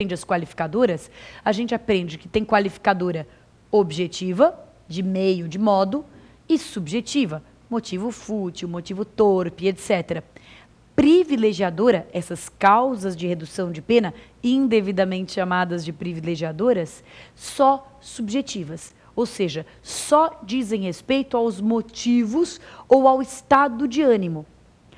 aprende as qualificadoras, a gente aprende que tem qualificadora objetiva, de meio, de modo, e subjetiva, motivo fútil, motivo torpe, etc. Privilegiadora, essas causas de redução de pena, indevidamente chamadas de privilegiadoras, só subjetivas, ou seja, só dizem respeito aos motivos ou ao estado de ânimo.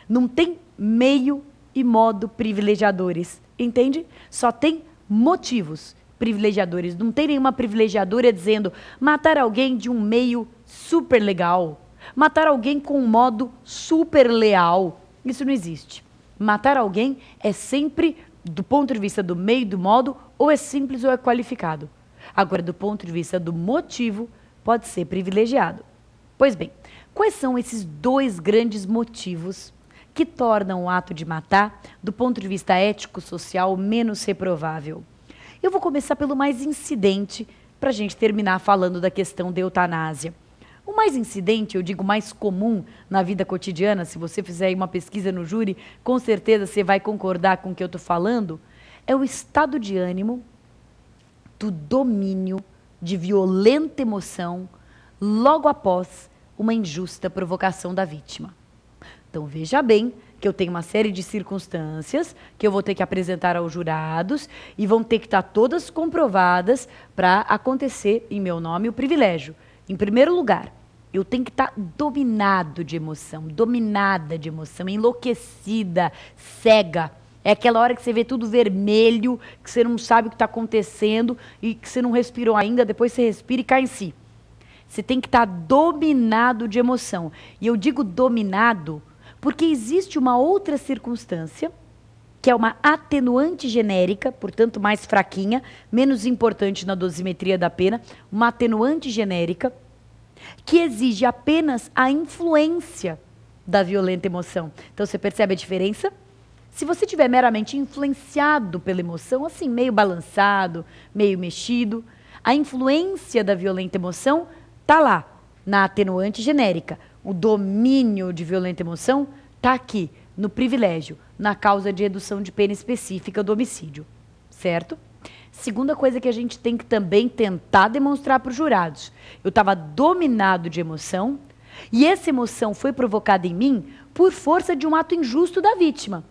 Não tem meio e modo privilegiadores, entende? Só tem motivos privilegiadores. Não tem nenhuma privilegiadora dizendo matar alguém de um meio super legal, matar alguém com um modo super leal. Isso não existe. Matar alguém é sempre do ponto de vista do meio, do modo, ou é simples ou é qualificado. Agora, do ponto de vista do motivo, pode ser privilegiado. Pois bem, quais são esses dois grandes motivos que tornam o ato de matar, do ponto de vista ético-social, menos reprovável? Eu vou começar pelo mais incidente, para a gente terminar falando da questão da eutanásia. O mais incidente, eu digo mais comum na vida cotidiana, se você fizer aí uma pesquisa no júri, com certeza você vai concordar com o que eu estou falando, é o estado de ânimo do domínio de violenta emoção logo após uma injusta provocação da vítima. Então veja bem que eu tenho uma série de circunstâncias que eu vou ter que apresentar aos jurados e vão ter que estar todas comprovadas para acontecer em meu nome o privilégio. Em primeiro lugar, eu tenho que estar dominado de emoção, dominada de emoção, enlouquecida, cega. É aquela hora que você vê tudo vermelho, que você não sabe o que está acontecendo e que você não respirou ainda, depois você respira e cai em si. Você tem que estar dominado de emoção. E eu digo dominado porque existe uma outra circunstância, que é uma atenuante genérica, portanto mais fraquinha, menos importante na dosimetria da pena, uma atenuante genérica, que exige apenas a influência da violenta emoção. Então você percebe a diferença? Se você estiver meramente influenciado pela emoção, assim, meio balançado, meio mexido, a influência da violenta emoção está lá, na atenuante genérica. O domínio de violenta emoção está aqui, no privilégio, na causa de redução de pena específica do homicídio, certo? Segunda coisa que a gente tem que também tentar demonstrar para os jurados. Eu estava dominado de emoção e essa emoção foi provocada em mim por força de um ato injusto da vítima.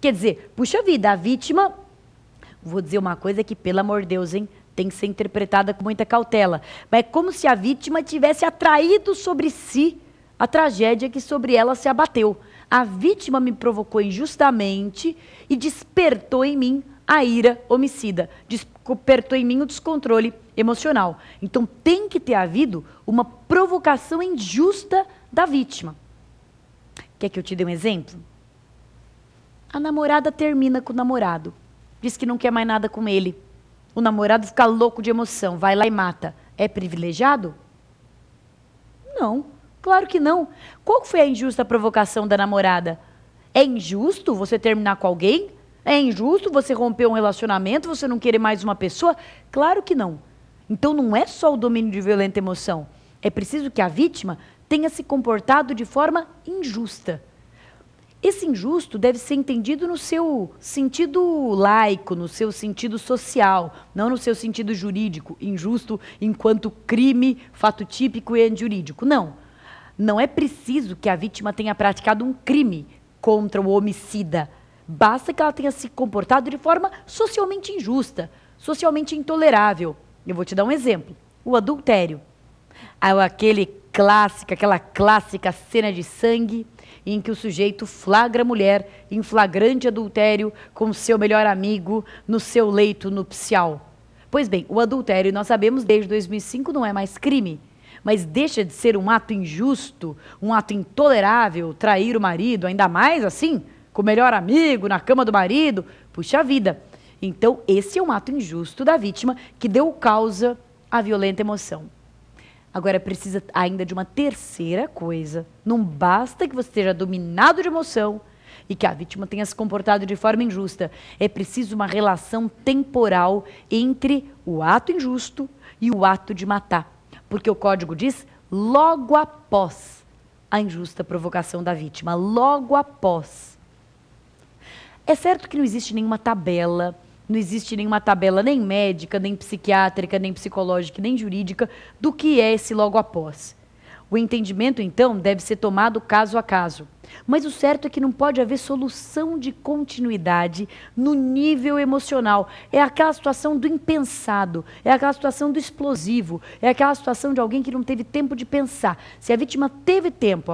Quer dizer, puxa vida, a vítima, vou dizer uma coisa que, pelo amor de Deus, hein, tem que ser interpretada com muita cautela, mas é como se a vítima tivesse atraído sobre si a tragédia que sobre ela se abateu. A vítima me provocou injustamente e despertou em mim a ira homicida, despertou em mim o descontrole emocional. Então tem que ter havido uma provocação injusta da vítima. Quer que eu te dê um exemplo? A namorada termina com o namorado, diz que não quer mais nada com ele. O namorado fica louco de emoção, vai lá e mata. É privilegiado? Não, claro que não. Qual foi a injusta provocação da namorada? É injusto você terminar com alguém? É injusto você romper um relacionamento, você não querer mais uma pessoa? Claro que não. Então não é só o domínio de violenta emoção. É preciso que a vítima tenha se comportado de forma injusta. Esse injusto deve ser entendido no seu sentido laico, no seu sentido social, não no seu sentido jurídico, injusto enquanto crime, fato típico e jurídico. Não. Não é preciso que a vítima tenha praticado um crime contra o homicida. Basta que ela tenha se comportado de forma socialmente injusta, socialmente intolerável. Eu vou te dar um exemplo. O adultério. Aquela clássica cena de sangue em que o sujeito flagra a mulher em flagrante adultério com seu melhor amigo no seu leito nupcial. Pois bem, o adultério, nós sabemos, desde 2005 não é mais crime, mas deixa de ser um ato injusto, um ato intolerável, trair o marido, ainda mais assim, com o melhor amigo, na cama do marido, puxa vida. Então, esse é um ato injusto da vítima que deu causa à violenta emoção. Agora, precisa ainda de uma terceira coisa. Não basta que você esteja dominado de emoção e que a vítima tenha se comportado de forma injusta. É preciso uma relação temporal entre o ato injusto e o ato de matar. Porque o código diz logo após a injusta provocação da vítima. Logo após. É certo que não existe nenhuma tabela, Não existe nenhuma tabela nem médica, nem psiquiátrica, nem psicológica, nem jurídica do que é esse logo após. O entendimento, então, deve ser tomado caso a caso. Mas o certo é que não pode haver solução de continuidade no nível emocional. É aquela situação do impensado, é aquela situação do explosivo, é aquela situação de alguém que não teve tempo de pensar. Se a vítima teve tempo,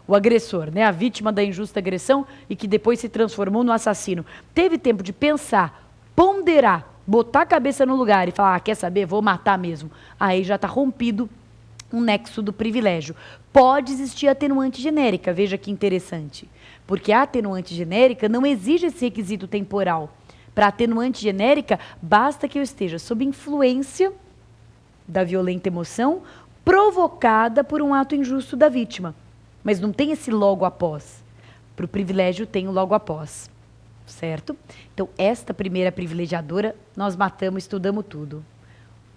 o agressor, né, a vítima da injusta agressão e que depois se transformou no assassino, teve tempo de pensar, ponderar, botar a cabeça no lugar e falar, quer saber, vou matar mesmo. Aí já está rompido um nexo do privilégio. Pode existir atenuante genérica, veja que interessante. Porque a atenuante genérica não exige esse requisito temporal. Para atenuante genérica, basta que eu esteja sob influência da violenta emoção provocada por um ato injusto da vítima. Mas não tem esse logo após. Para o privilégio tem o logo após. Certo? Então, esta primeira privilegiadora, nós matamos, estudamos tudo.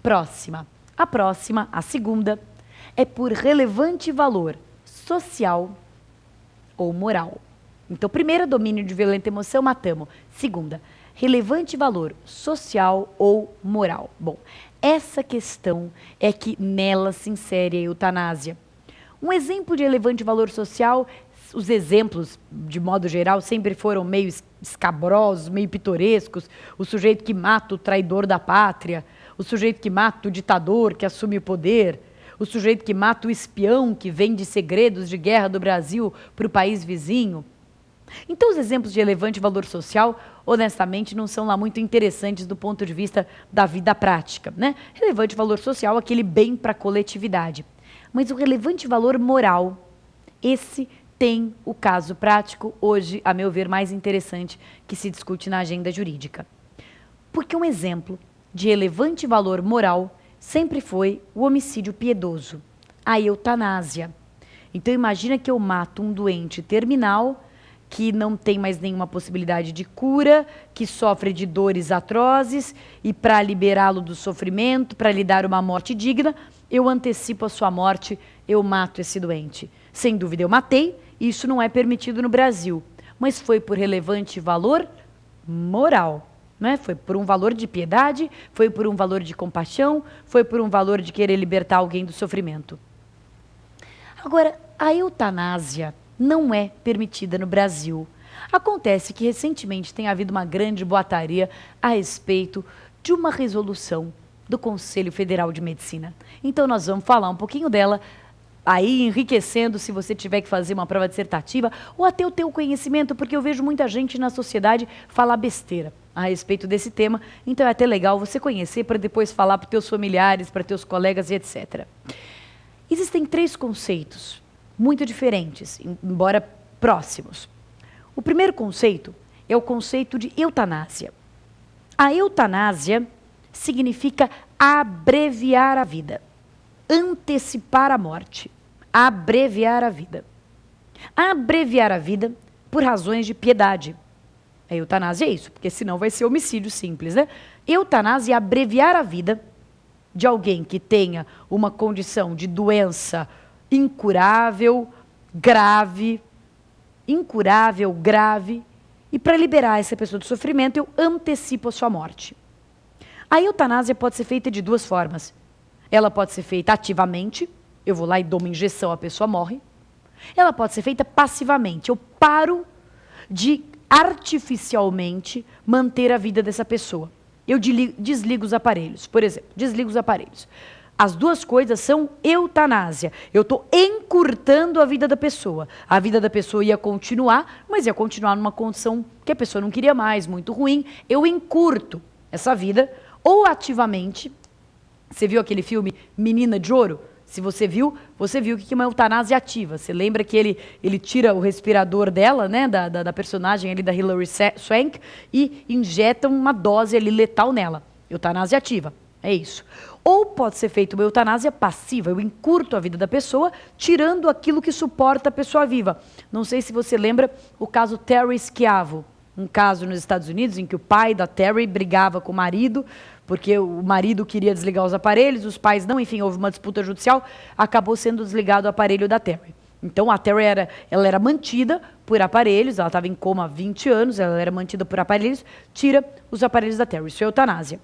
Próxima. A próxima, a segunda, é por relevante valor social ou moral. Então, primeira, domínio de violenta emoção, matamos. Segunda, relevante valor social ou moral. Bom, essa questão é que nela se insere a eutanásia. Um exemplo de relevante valor social, os exemplos, de modo geral, sempre foram meio escabrosos, meio pitorescos. O sujeito que mata o traidor da pátria, o sujeito que mata o ditador que assume o poder, o sujeito que mata o espião que vende segredos de guerra do Brasil para o país vizinho. Então, os exemplos de relevante valor social, honestamente, não são lá muito interessantes do ponto de vista da vida prática, né? Relevante valor social, aquele bem para a coletividade. Mas o relevante valor moral, esse tem o caso prático, hoje, a meu ver, mais interessante que se discute na agenda jurídica. Porque um exemplo de relevante valor moral sempre foi o homicídio piedoso, a eutanásia. Então, imagina que eu mato um doente terminal que não tem mais nenhuma possibilidade de cura, que sofre de dores atrozes, e para liberá-lo do sofrimento, para lhe dar uma morte digna, eu antecipo a sua morte, eu mato esse doente. Sem dúvida eu matei, e isso não é permitido no Brasil, mas foi por relevante valor moral. Né? Foi por um valor de piedade, foi por um valor de compaixão, foi por um valor de querer libertar alguém do sofrimento. Agora, a eutanásia não é permitida no Brasil. Acontece que recentemente tem havido uma grande boataria a respeito de uma resolução do Conselho Federal de Medicina. Então nós vamos falar um pouquinho dela, aí enriquecendo se você tiver que fazer uma prova dissertativa ou até o teu conhecimento, porque eu vejo muita gente na sociedade falar besteira a respeito desse tema, então é até legal você conhecer para depois falar para os teus familiares, para teus colegas e etc. Existem 3 conceitos muito diferentes, embora próximos. O primeiro conceito é o conceito de eutanásia. A eutanásia significa abreviar a vida, antecipar a morte, abreviar a vida. Abreviar a vida por razões de piedade. A eutanásia é isso, porque senão vai ser homicídio simples, né? Eutanásia é abreviar a vida de alguém que tenha uma condição de doença incurável, grave, e para liberar essa pessoa do sofrimento, eu antecipo a sua morte. A eutanásia pode ser feita de 2 formas. Ela pode ser feita ativamente, eu vou lá e dou uma injeção, a pessoa morre. Ela pode ser feita passivamente, eu paro de artificialmente manter a vida dessa pessoa. Eu desligo os aparelhos, por exemplo, desligo os aparelhos. As 2 coisas são eutanásia. Eu estou encurtando a vida da pessoa. A vida da pessoa ia continuar, mas ia continuar numa condição que a pessoa não queria mais, muito ruim. Eu encurto essa vida, ou ativamente. Você viu aquele filme Menina de Ouro? Se você viu o que é uma eutanásia ativa. Você lembra que ele tira o respirador dela, né, da personagem ali da Hilary Swank, e injeta uma dose ali letal nela. Eutanásia ativa, é isso. Ou pode ser feita uma eutanásia passiva, eu encurto a vida da pessoa, tirando aquilo que suporta a pessoa viva. Não sei se você lembra o caso Terry Schiavo, um caso nos Estados Unidos em que o pai da Terry brigava com o marido, porque o marido queria desligar os aparelhos, os pais não, enfim, houve uma disputa judicial, acabou sendo desligado o aparelho da Terry. Então a Terry ela era mantida por ela estava em coma há 20 anos, ela era mantida por aparelhos, tira os aparelhos da Terry. Isso é eutanásia.